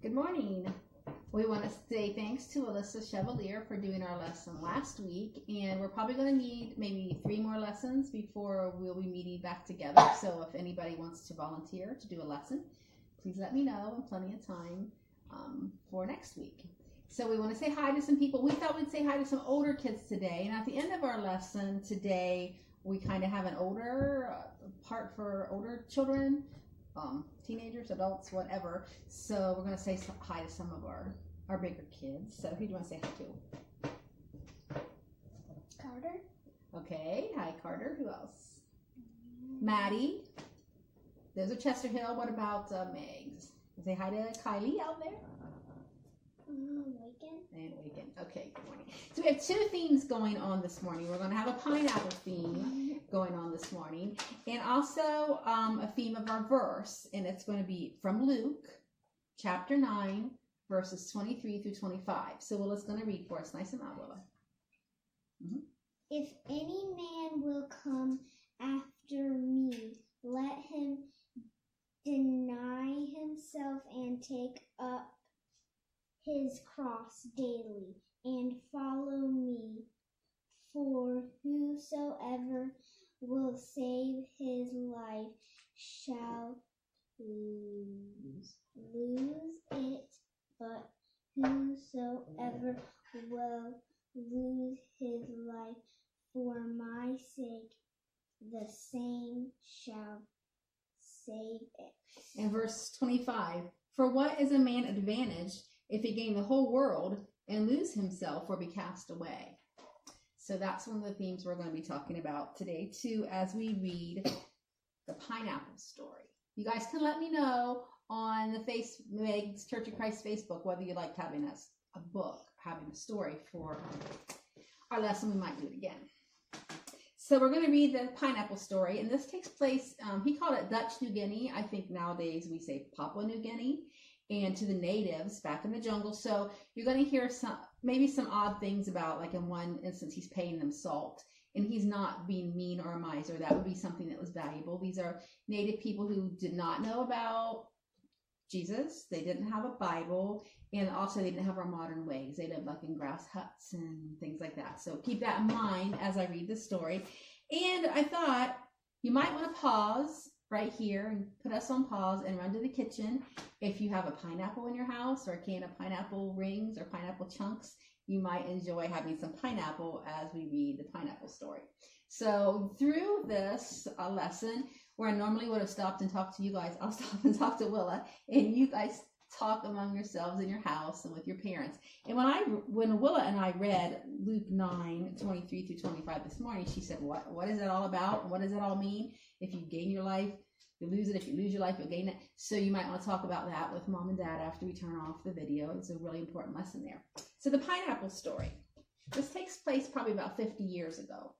Good morning. We want to say thanks to Alyssa Chevalier for doing our lesson last week, and we're probably going to need maybe 3 more lessons before we'll be meeting back together. So if anybody wants to volunteer to do a lesson, please let me know in plenty of time for next week. So we want to say hi to some people. We thought we'd say hi to some older kids today, and at the end of our lesson today, we kind of have an older part for older children. Teenagers, adults, whatever. So we're going to say hi to some of our bigger kids. So who do you want to say hi to? Carter. Okay. Hi, Carter. Who else? Maddie. Those are Chester Hill. What about Megs? Say hi to Kylie out there. Waken. And Waken. Okay, good morning. So we have 2 themes going on this morning. We're going to have a pineapple theme going on this morning, and also a theme of our verse, and it's going to be from Luke chapter 9 verses 23 through 25. So Willa's going to read for us. Nice and loud, Willa. If any man will come after me, let him deny himself and take up his cross daily and follow me. For whosoever will save his life shall lose it, but whosoever will lose his life for my sake, the same shall save it. And verse 25, for what is a man advantaged if he gain the whole world and lose himself or be cast away? So that's one of the themes we're going to be talking about today too, as we read the pineapple story. You guys can let me know on the Meg's Church of Christ Facebook whether you like having a book, having a story for our lesson. We might do it again. So we're going to read the pineapple story, and this takes place, he called it Dutch New Guinea. I think nowadays we say Papua New Guinea, and to the natives back in the jungle. So you're going to hear maybe some odd things about, like in one instance, he's paying them salt, and he's not being mean or a miser. That would be something that was valuable. These are native people who did not know about Jesus. They didn't have a Bible, and also they didn't have our modern ways. They lived like in grass huts and things like that. So keep that in mind as I read the story. And I thought you might want to pause right here and put us on pause and run to the kitchen. If you have a pineapple in your house or a can of pineapple rings or pineapple chunks, you might enjoy having some pineapple as we read the pineapple story. So through this lesson, where I normally would have stopped and talked to you guys, I'll stop and talk to Willa, and you guys talk among yourselves in your house and with your parents. And when Willa and I read Luke 9, 23 through 25 this morning, she said, what is it all about? What does it all mean? If you gain your life, you lose it. If you lose your life, you'll gain it. So you might want to talk about that with Mom and Dad after we turn off the video. It's a really important lesson there. So the pineapple story. This takes place probably about 50 years ago.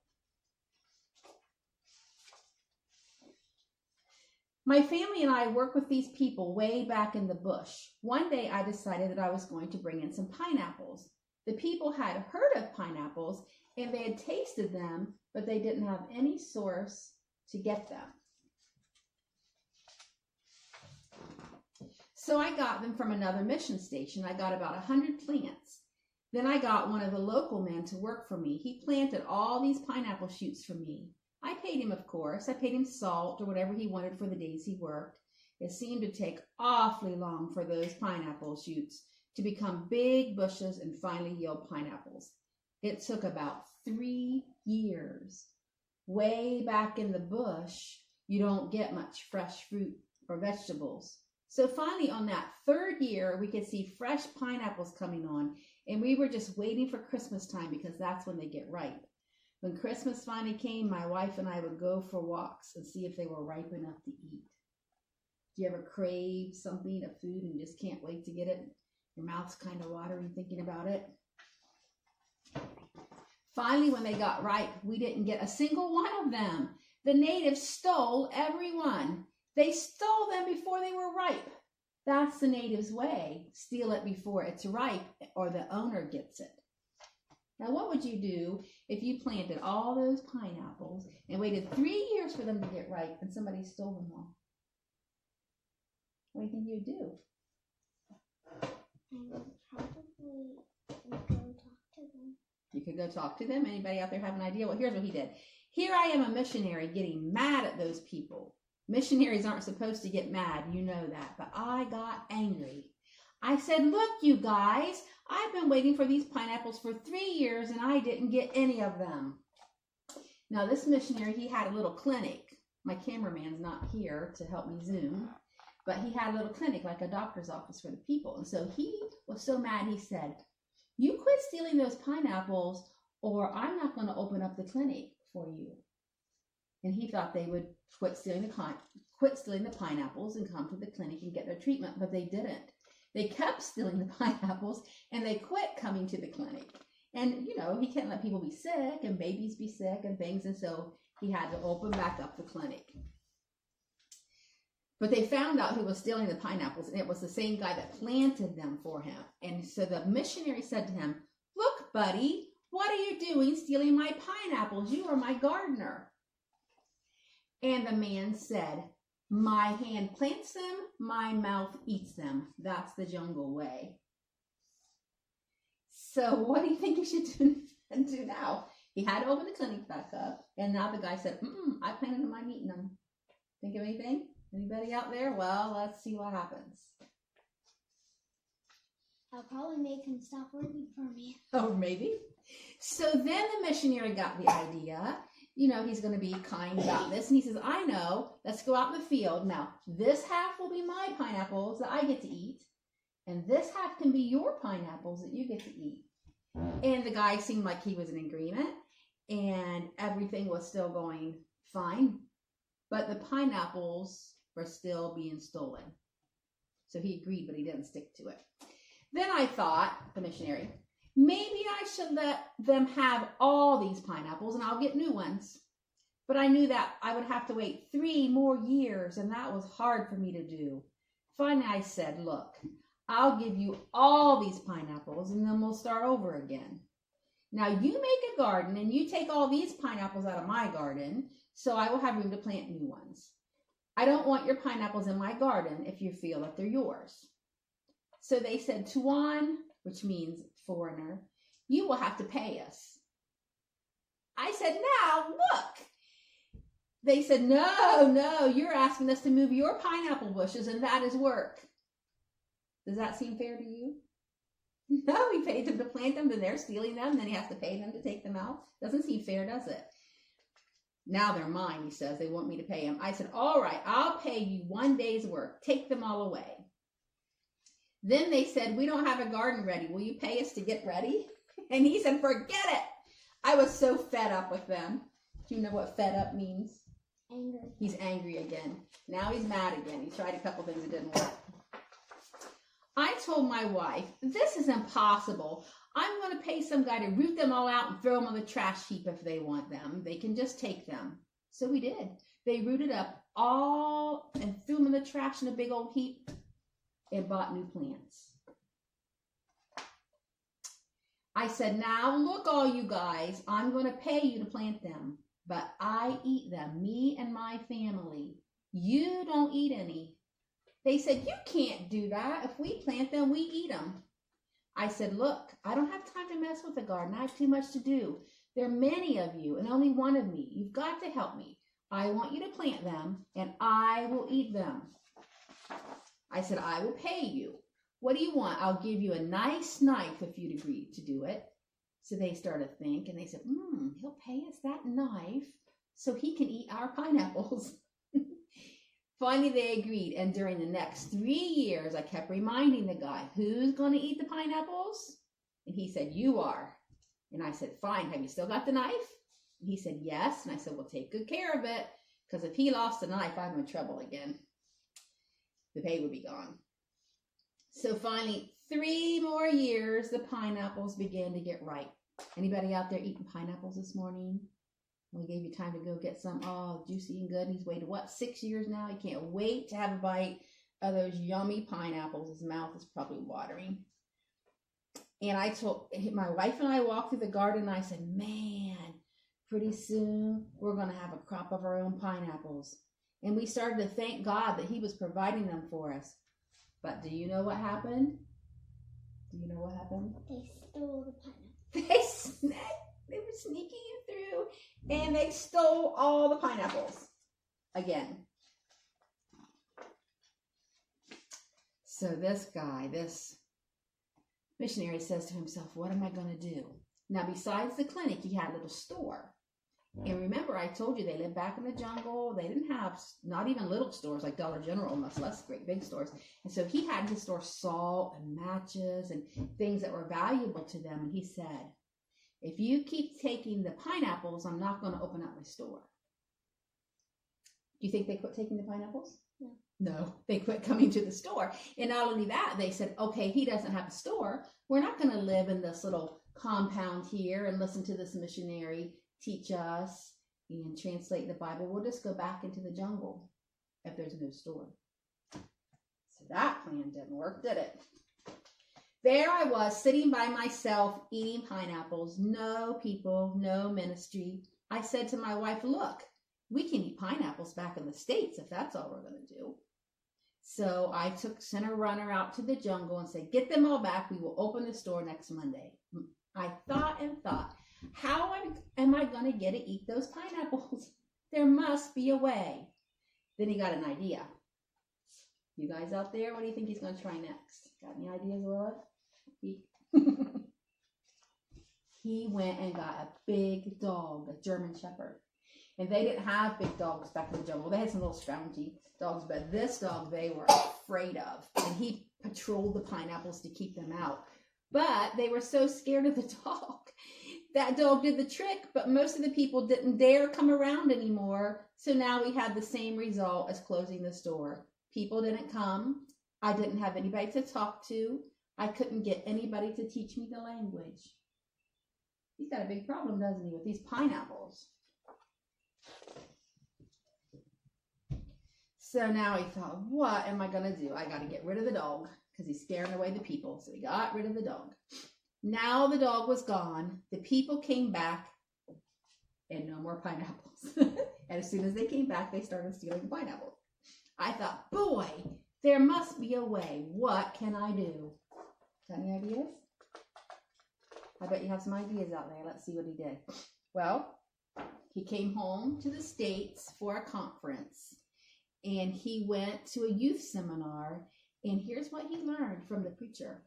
My family and I work with these people way back in the bush. One day I decided that I was going to bring in some pineapples. The people had heard of pineapples and they had tasted them, but they didn't have any source to get them. So I got them from another mission station. I got about 100 plants. Then I got one of the local men to work for me. He planted all these pineapple shoots for me. I paid him, of course. I paid him salt or whatever he wanted for the days he worked. It seemed to take awfully long for those pineapple shoots to become big bushes and finally yield pineapples. It took about 3 years. Way back in the bush, you don't get much fresh fruit or vegetables. So finally, on that 3rd year, we could see fresh pineapples coming on, and we were just waiting for Christmas time because that's when they get ripe. When Christmas finally came, my wife and I would go for walks and see if they were ripe enough to eat. Do you ever crave something, a food, and you just can't wait to get it? Your mouth's kind of watering thinking about it. Finally, when they got ripe, we didn't get a single one of them. The natives stole every one. They stole them before they were ripe. That's the natives' way. Steal it before it's ripe or the owner gets it. Now, what would you do if you planted all those pineapples and waited 3 years for them to get ripe and somebody stole them all? What do you think you'd do? could go talk to them. Anybody out there have an idea? Well, here's what he did. Here I am, a missionary, getting mad at those people. Missionaries aren't supposed to get mad, you know that, but I got angry. I said, look, you guys, I've been waiting for these pineapples for 3 years and I didn't get any of them. Now, this missionary, he had a little clinic. My cameraman's not here to help me zoom, but he had a little clinic, like a doctor's office for the people. And so he was so mad, he said, you quit stealing those pineapples or I'm not going to open up the clinic for you. And he thought they would quit stealing the pineapples and come to the clinic and get their treatment, but they didn't. They kept stealing the pineapples and they quit coming to the clinic. And, you know, he can't let people be sick and babies be sick and things. And so he had to open back up the clinic. But they found out who was stealing the pineapples, and it was the same guy that planted them for him. And so the missionary said to him, look, buddy, what are you doing stealing my pineapples? You are my gardener. And the man said, my hand plants them, my mouth eats them. That's the jungle way. So what do you think you should do now? He had to open the clinic back up, and now the guy said, I planted them, I'm eating them. Think of anything? Anybody out there? Well, let's see what happens. I'll probably make him stop working for me. Oh, maybe. So then the missionary got the idea. You know, he's going to be kind about this. And he says, I know, let's go out in the field. Now, this half will be my pineapples that I get to eat. And this half can be your pineapples that you get to eat. And the guy seemed like he was in agreement. And everything was still going fine. But the pineapples were still being stolen. So he agreed, but he didn't stick to it. Then I thought, the missionary, maybe I should let them have all these pineapples and I'll get new ones. But I knew that I would have to wait 3 more years, and that was hard for me to do. Finally, I said, look, I'll give you all these pineapples and then we'll start over again. Now you make a garden and you take all these pineapples out of my garden, so I will have room to plant new ones. I don't want your pineapples in my garden if you feel that they're yours. So they said, Tuan, which means foreigner, you will have to pay us. I said, now look. They said, no, you're asking us to move your pineapple bushes and that is work. Does that seem fair to you? No, he paid them to plant them, then they're stealing them, then he has to pay them to take them out. Doesn't seem fair, does it? Now they're mine, he says. They want me to pay him. I said, all right, I'll pay you 1 day's work. Take them all away. Then they said, we don't have a garden ready. Will you pay us to get ready? And he said, forget it. I was so fed up with them. Do you know what fed up means? Angry. He's angry again. Now he's mad again. He tried a couple things that didn't work. I told my wife, this is impossible. I'm going to pay some guy to root them all out and throw them on the trash heap if they want them. They can just take them. So we did. They rooted up all and threw them in the trash in a big old heap and bought new plants. I said, now look all you guys, I'm going to pay you to plant them, but I eat them, me and my family. You don't eat any. They said, you can't do that. If we plant them, we eat them. I said, look, I don't have time to mess with the garden. I have too much to do. There are many of you and only one of me. You've got to help me. I want you to plant them and I will eat them. I said, I will pay you. What do you want? I'll give you a nice knife if you'd agree to do it. So they started to think and they said, he'll pay us that knife so he can eat our pineapples. Finally, they agreed, and during the next 3 years, I kept reminding the guy, who's going to eat the pineapples? And he said, you are. And I said, fine, have you still got the knife? And he said, yes. And I said, well, take good care of it, because if he lost the knife, I'm in trouble again. The pay would be gone. So finally, 3 more years, the pineapples began to get ripe. Anybody out there eating pineapples this morning? We gave you time to go get some. Oh, juicy and good. He's waited, 6 years now? He can't wait to have a bite of those yummy pineapples. His mouth is probably watering. And I told my wife and I walked through the garden and I said, man, pretty soon we're going to have a crop of our own pineapples. And we started to thank God that he was providing them for us. But do you know what happened? Do you know what happened? They stole the pineapple. They snagged They were sneaking through, and they stole all the pineapples again. So this guy, this missionary says to himself, what am I going to do? Now, besides the clinic, he had a little store. And remember, I told you they lived back in the jungle. They didn't have not even little stores like Dollar General, much less great big stores. And so he had in his store salt and matches and things that were valuable to them. And he said, if you keep taking the pineapples, I'm not going to open up my store. Do you think they quit taking the pineapples? No, they quit coming to the store. And not only that, they said, okay, he doesn't have a store. We're not going to live in this little compound here and listen to this missionary teach us and translate the Bible. We'll just go back into the jungle if there's no store. So that plan didn't work, did it? There I was sitting by myself eating pineapples. No people, no ministry. I said to my wife, look, we can eat pineapples back in the States if that's all we're going to do. So I sent a runner out to the jungle and said, get them all back. We will open the store next Monday. I thought and thought, how am I going to get to eat those pineapples? There must be a way. Then he got an idea. You guys out there, what do you think he's going to try next? Got any ideas, Willa? He went and got a big dog, a German Shepherd. And they didn't have big dogs back in the jungle. They had some little scroungy dogs, but this dog they were afraid of. And he patrolled the pineapples to keep them out. But they were so scared of the dog. That dog did the trick, but most of the people didn't dare come around anymore. So now we had the same result as closing the store. People didn't come. I didn't have anybody to talk to. I couldn't get anybody to teach me the language. He's got a big problem, doesn't he, with these pineapples? So now he thought, what am I going to do? I got to get rid of the dog because he's scaring away the people. So he got rid of the dog. Now the dog was gone. The people came back and no more pineapples. And as soon as they came back, they started stealing pineapples. I thought, boy, there must be a way. What can I do? Got any ideas? I bet you have some ideas out there. Let's see what he did. Well, he came home to the States for a conference. And he went to a youth seminar. And here's what he learned from the preacher.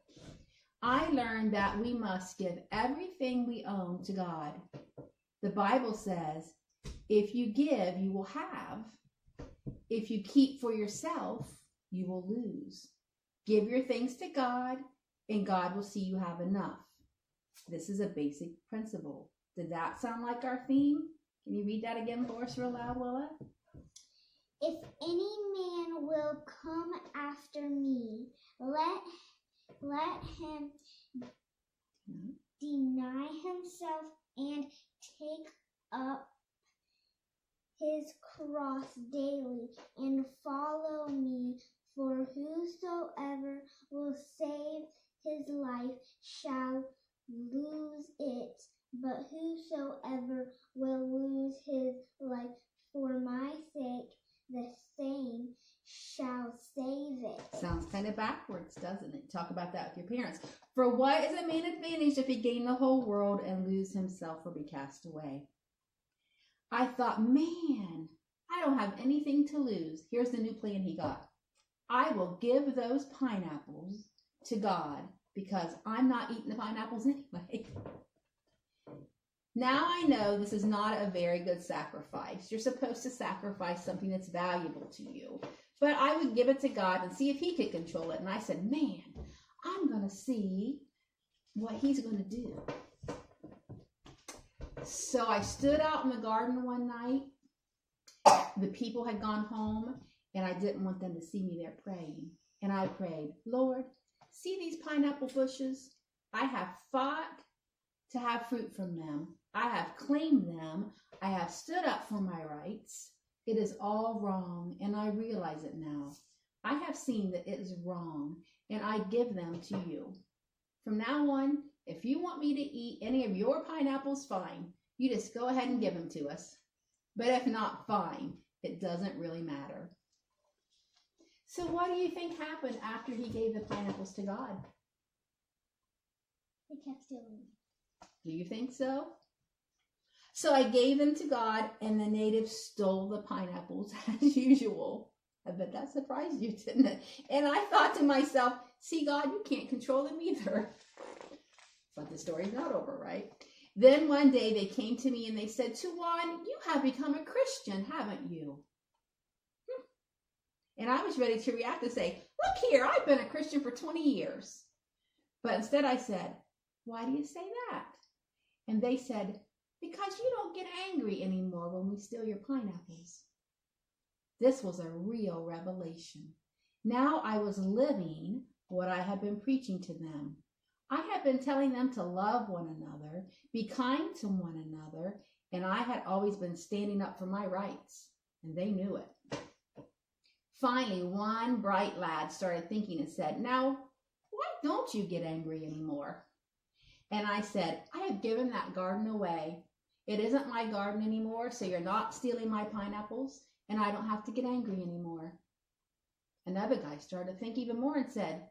I learned that we must give everything we own to God. The Bible says, if you give, you will have. If you keep for yourself, you will lose. Give your things to God, and God will see you have enough. This is a basic principle. Did that sound like our theme? Can you read that again for us real loud, Willa? If any man will come after me, let him deny himself and take up his cross daily and follow me. For whosoever will save his life shall lose it, but whosoever will lose his life for my sake, the same shall save it. Sounds kind of backwards, doesn't it? Talk about that with your parents. For what is a man advantaged if he gain the whole world and lose himself or be cast away? I thought, man, I don't have anything to lose. Here's the new plan he got. I will give those pineapples to God because I'm not eating the pineapples anyway. Now I know this is not a very good sacrifice. You're supposed to sacrifice something that's valuable to you. But I would give it to God and see if he could control it. And I said, man, I'm going to see what he's going to do. So I stood out in the garden one night. The people had gone home, and I didn't want them to see me there praying. And I prayed, Lord, see these pineapple bushes? I have fought to have fruit from them. I have claimed them. I have stood up for my rights. It is all wrong, and I realize it now. I have seen that it is wrong, and I give them to you. From now on, if you want me to eat any of your pineapples, fine. You just go ahead and give them to us. But if not, fine. It doesn't really matter. So what do you think happened after he gave the pineapples to God? They kept stealing. Do you think so? So I gave them to God, and the natives stole the pineapples as usual. I bet that surprised you, didn't it? And I thought to myself, see, God, you can't control them either. But the story's not over, right? Then one day they came to me and they said, Tuan, you have become a Christian, haven't you? And I was ready to react and say, look here, I've been a Christian for 20 years. But instead I said, why do you say that? And they said, because you don't get angry anymore when we steal your pineapples. This was a real revelation. Now I was living what I had been preaching to them. I had been telling them to love one another, be kind to one another, and I had always been standing up for my rights, and they knew it. Finally, one bright lad started thinking and said, now, why don't you get angry anymore? And I said, I have given that garden away. It isn't my garden anymore, so you're not stealing my pineapples, and I don't have to get angry anymore. Another guy started to think even more and said,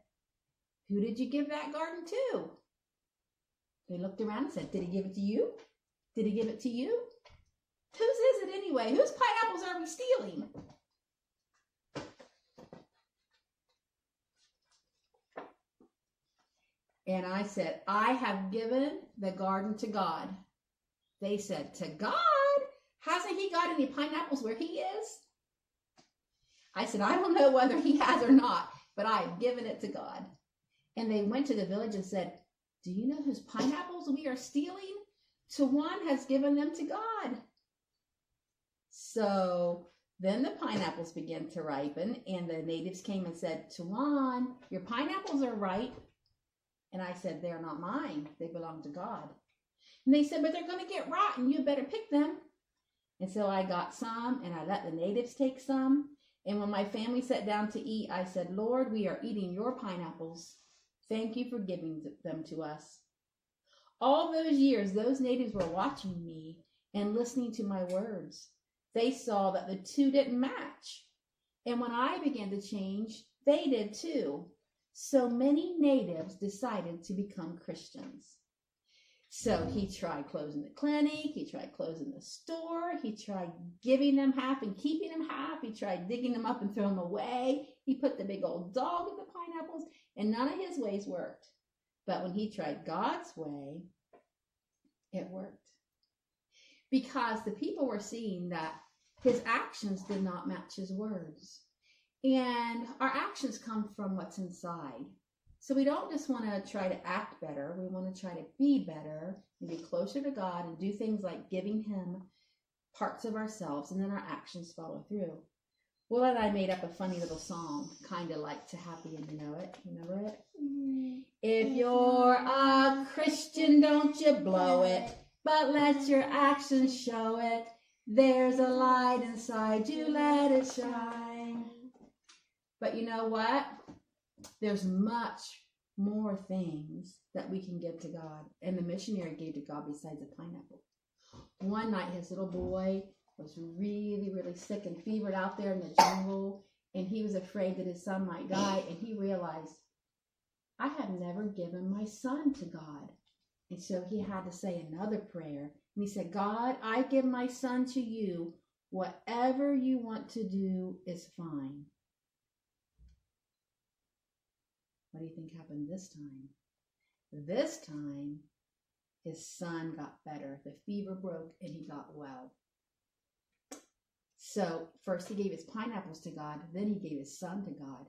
who did you give that garden to? They looked around and said, did he give it to you? Did he give it to you? Whose is it anyway? Whose pineapples are we stealing? And I said, I have given the garden to God. They said, to God? Hasn't he got any pineapples where he is? I said, I don't know whether he has or not, but I have given it to God. And they went to the village and said, do you know whose pineapples we are stealing? Tuan has given them to God. So then the pineapples began to ripen, and the natives came and said, Tuan, your pineapples are ripe. And I said, they're not mine. They belong to God. And they said, but they're going to get rotten. You better pick them. And so I got some, and I let the natives take some. And when my family sat down to eat, I said, Lord, we are eating your pineapples. Thank you for giving them to us. All those years, those natives were watching me and listening to my words. They saw that the two didn't match. And when I began to change, they did too. So many natives decided to become Christians. So he tried closing the clinic, he tried closing the store, he tried giving them half and keeping them half, he tried digging them up and throwing them away, he put the big old dog in the pineapples, and none of his ways worked. But when he tried God's way, it worked. Because the people were seeing that his actions did not match his words. And our actions come from what's inside. So we don't just want to try to act better. We want to try to be better and be closer to God and do things like giving him parts of ourselves, and then our actions follow through. Will and I made up a funny little song, kind of like To Happy and You Know It. Remember it? Mm-hmm. If you're a Christian, don't you blow it, but let your actions show it. There's a light inside you, let it shine. But you know what? There's much more things that we can give to God. And the missionary gave to God besides a pineapple. One night, his little boy was really, really sick and fevered out there in the jungle. And he was afraid that his son might die. And he realized, I have never given my son to God. And so he had to say another prayer. And he said, God, I give my son to you. Whatever you want to do is fine. What do you think happened this time? This time, his son got better. The fever broke and he got well. So first he gave his pineapples to God. Then he gave his son to God.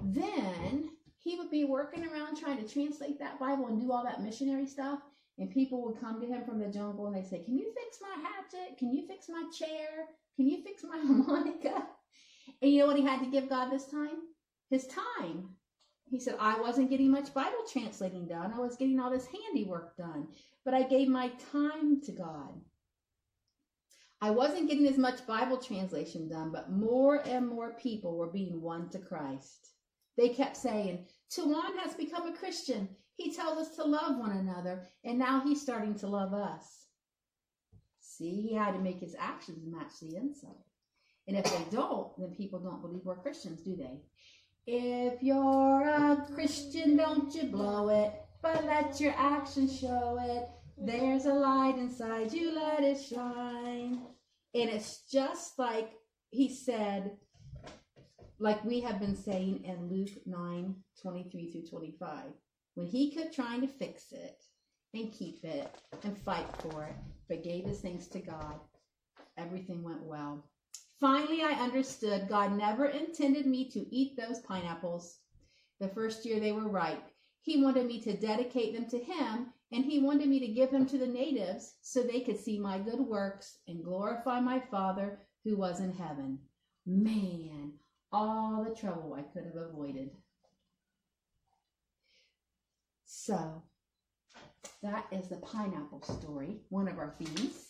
Then he would be working around trying to translate that Bible and do all that missionary stuff. And people would come to him from the jungle and they say, can you fix my hatchet? Can you fix my chair? Can you fix my harmonica? And you know what he had to give God this time? His time. He said, I wasn't getting much Bible translating done. I was getting all this handiwork done. But I gave my time to God. I wasn't getting as much Bible translation done, but more and more people were being won to Christ. They kept saying, Tuan has become a Christian. He tells us to love one another, and now he's starting to love us. See, he had to make his actions match the inside. And if they don't, then people don't believe we're Christians, do they? If you're a Christian, don't you blow it, but let your actions show it. There's a light inside you, let it shine. And it's just like he said, like we have been saying in Luke 9:23 through 25. When he kept trying to fix it and keep it and fight for it, but gave his thanks to God, everything went well. Finally, I understood God never intended me to eat those pineapples. The first year they were ripe, he wanted me to dedicate them to him, and he wanted me to give them to the natives so they could see my good works and glorify my Father who was in heaven. Man, all the trouble I could have avoided. So, that is the pineapple story, one of our themes.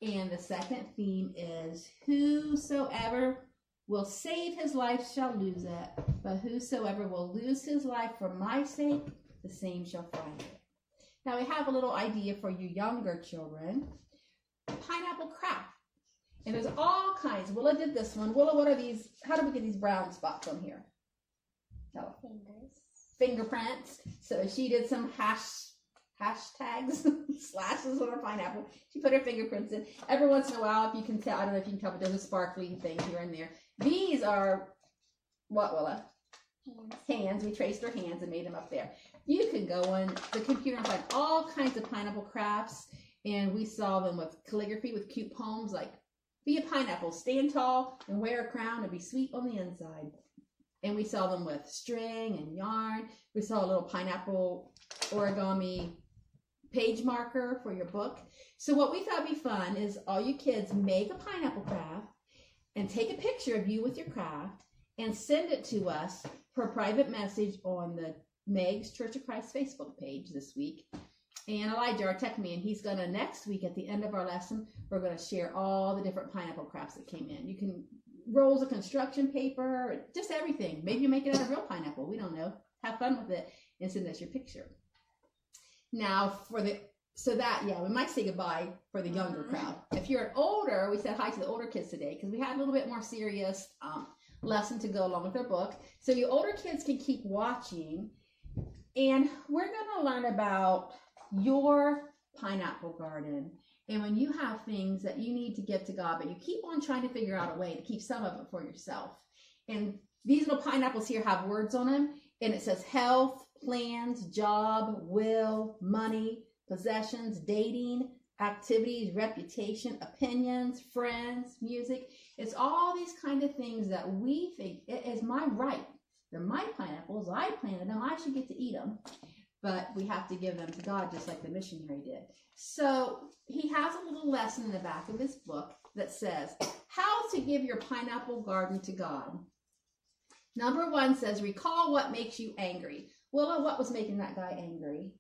And the second theme is, whosoever will save his life shall lose it, but whosoever will lose his life for my sake, the same shall find it. Now we have a little idea for you younger children. Pineapple craft. And there's all kinds. Willa did this one. Willa, what are these? How do we get these brown spots on here? Tell her. Fingerprints. So she did some hashtags, slashes on her pineapple. She put her fingerprints in. Every once in a while, if you can tell, I don't know if you can tell, but there's a sparkly thing here and there. These are, what, Willa? Hands. We traced her hands and made them up there. You can go on the computer and find all kinds of pineapple crafts, and we saw them with calligraphy, with cute poems like, be a pineapple, stand tall, and wear a crown, and be sweet on the inside. And we saw them with string and yarn. We saw a little pineapple origami page marker for your book. So what we thought would be fun is all you kids make a pineapple craft and take a picture of you with your craft and send it to us for a private message on the Meg's Church of Christ Facebook page this week. And Elijah, our tech man, he's going to next week at the end of our lesson, we're going to share all the different pineapple crafts that came in. You can rolls of construction paper, just everything. Maybe you make it out of real pineapple. We don't know. Have fun with it and send us your picture. Now we might say goodbye for the younger crowd. If you're an older, we said hi to the older kids today because we had a little bit more serious lesson to go along with our book. So you older kids can keep watching, and we're going to learn about your pineapple garden. And when you have things that you need to give to God, but you keep on trying to figure out a way to keep some of it for yourself. And these little pineapples here have words on them, and it says health, plans, job, will, money, possessions, dating, activities, reputation, opinions, friends, music. It's all these kind of things that we think it is my right. They're my pineapples. I planted them. I should get to eat them. But we have to give them to God just like the missionary did. So he has a little lesson in the back of his book that says how to give your pineapple garden to God. Number 1 says, recall what makes you angry. Willa, what was making that guy angry?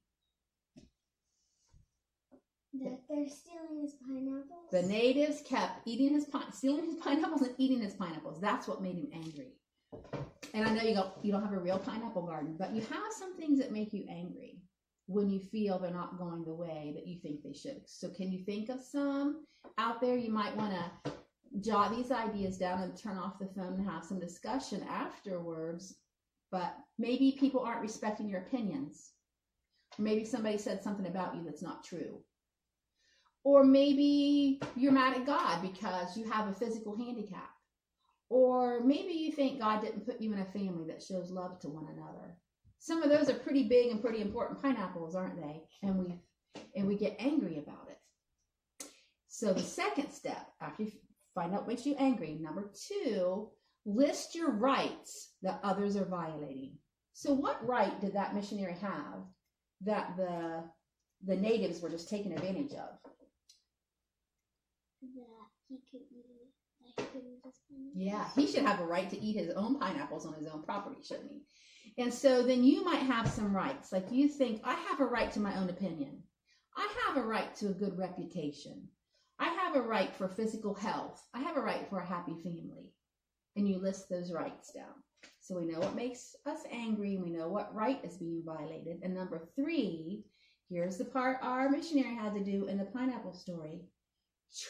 That they're stealing his pineapples. The natives kept stealing his pineapples and eating his pineapples. That's what made him angry. And I know you don't have a real pineapple garden, but you have some things that make you angry when you feel they're not going the way that you think they should. So can you think of some out there? You might want to jot these ideas down and turn off the phone and have some discussion afterwards. But maybe people aren't respecting your opinions. Or maybe somebody said something about you that's not true. Or maybe you're mad at God because you have a physical handicap. Or maybe you think God didn't put you in a family that shows love to one another. Some of those are pretty big and pretty important pineapples, aren't they? And we get angry about it. So the second step, after you find out what makes you angry, number 2, list your rights that others are violating. So what right did that missionary have that the natives were just taking advantage of? That he could eat it. That he could eat his pineapples. Yeah, he should have a right to eat his own pineapples on his own property, shouldn't he? And so then you might have some rights. Like you think, I have a right to my own opinion. I have a right to a good reputation. I have a right for physical health. I have a right for a happy family. And you list those rights down. So we know what makes us angry. We know what right is being violated. And number 3, here's the part our missionary had to do in the pineapple story.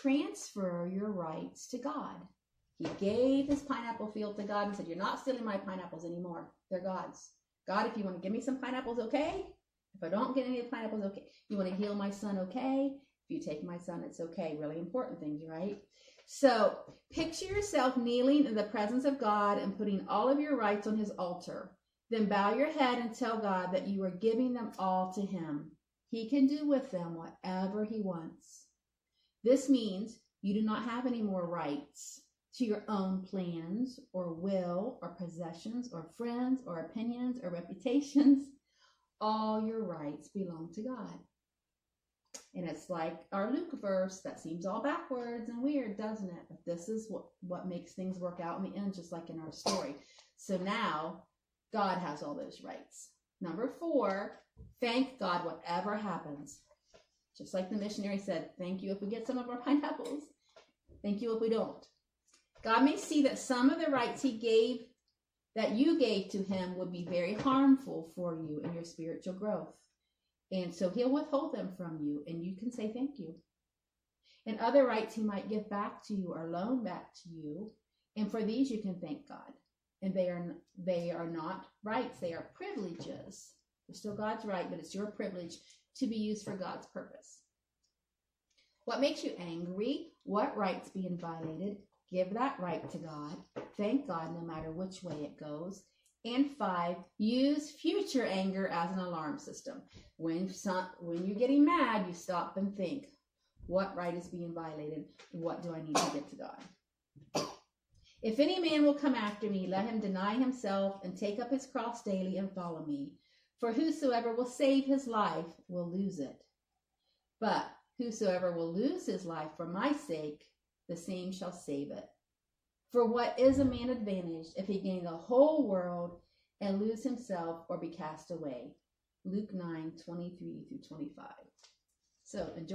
Transfer your rights to God. He gave his pineapple field to God and said, you're not stealing my pineapples anymore. They're God's. God, if you want to give me some pineapples, okay, If I don't get any of the pineapples, okay. You want to heal my son, okay. If you take my son, it's okay. Really important things, right? So picture yourself kneeling in the presence of God and putting all of your rights on his altar. Then bow your head and tell God that you are giving them all to him. He can do with them whatever he wants. This means you do not have any more rights to your own plans or will or possessions or friends or opinions or reputations. All your rights belong to God. And it's like our Luke verse that seems all backwards and weird, doesn't it? But this is what makes things work out in the end, just like in our story. So now God has all those rights. Number 4, thank God whatever happens. Just like the missionary said, thank you if we get some of our pineapples. Thank you if we don't. God may see that some of the rights that you gave to him would be very harmful for you in your spiritual growth. And so he'll withhold them from you, and you can say thank you. And other rights he might give back to you or loan back to you. And for these you can thank God. And they are not rights, they are privileges. They're still God's right, but it's your privilege to be used for God's purpose. What makes you angry? What right's being violated? Give that right to God. Thank God no matter which way it goes. And 5, use future anger as an alarm system. When you're getting mad, you stop and think, what right is being violated? What do I need to get to God? If any man will come after me, let him deny himself and take up his cross daily and follow me. For whosoever will save his life will lose it. But whosoever will lose his life for my sake, the same shall save it. For what is a man advantaged if he gain the whole world and lose himself or be cast away? Luke 9:23-25. So enjoy.